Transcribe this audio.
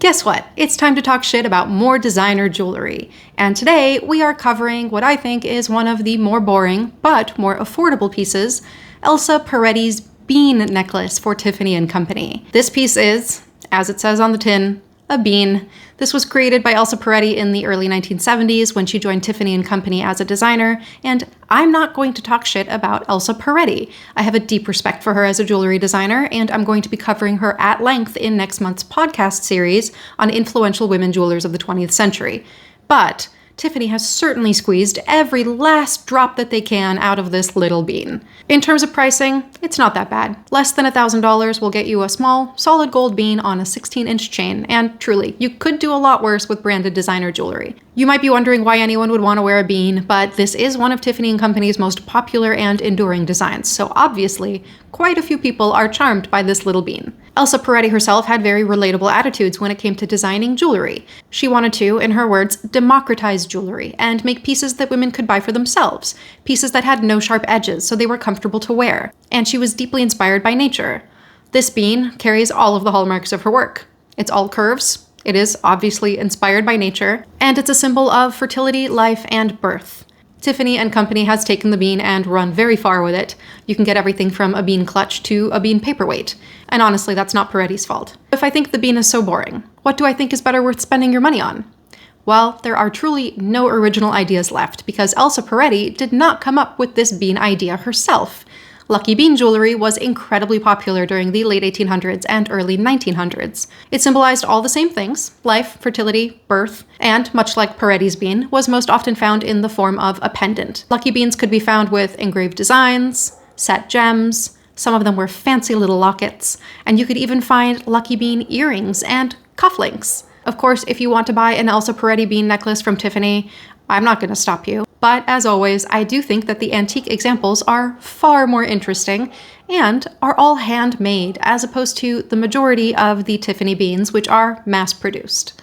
Guess what? It's time to talk shit about more designer jewelry. And today we are covering what I think is one of the more boring but more affordable pieces, Elsa Peretti's bean necklace for Tiffany and Company. This piece is, as it says on the tin, a bean. This was created by Elsa Peretti in the early 1970s when she joined Tiffany and Company as a designer, and I'm not going to talk shit about Elsa Peretti. I have a deep respect for her as a jewelry designer, and I'm going to be covering her at length in next month's podcast series on influential women jewelers of the 20th century. But Tiffany has certainly squeezed every last drop that they can out of this little bean. In terms of pricing, it's not that bad. Less than $1,000 will get you a small, solid gold bean on a 16-inch chain, and truly, you could do a lot worse with branded designer jewelry. You might be wondering why anyone would want to wear a bean, but this is one of Tiffany & Company's most popular and enduring designs, so obviously, quite a few people are charmed by this little bean. Elsa Peretti herself had very relatable attitudes when it came to designing jewelry. She wanted to, in her words, democratize jewelry and make pieces that women could buy for themselves, pieces that had no sharp edges so they were comfortable to wear, and she was deeply inspired by nature. This bean carries all of the hallmarks of her work. It's all curves, it is obviously inspired by nature, and it's a symbol of fertility, life, and birth. Tiffany & Company has taken the bean and run very far with it. You can get everything from a bean clutch to a bean paperweight. And honestly, that's not Peretti's fault. If I think the bean is so boring, what do I think is better worth spending your money on? Well, there are truly no original ideas left because Elsa Peretti did not come up with this bean idea herself. Lucky bean jewelry was incredibly popular during the late 1800s and early 1900s. It symbolized all the same things, life, fertility, birth, and, much like Peretti's bean, was most often found in the form of a pendant. Lucky beans could be found with engraved designs, set gems, some of them were fancy little lockets, and you could even find lucky bean earrings and cufflinks. Of course, if you want to buy an Elsa Peretti bean necklace from Tiffany, I'm not going to stop you. But as always, I do think that the antique examples are far more interesting and are all handmade as opposed to the majority of the Tiffany beans, which are mass-produced.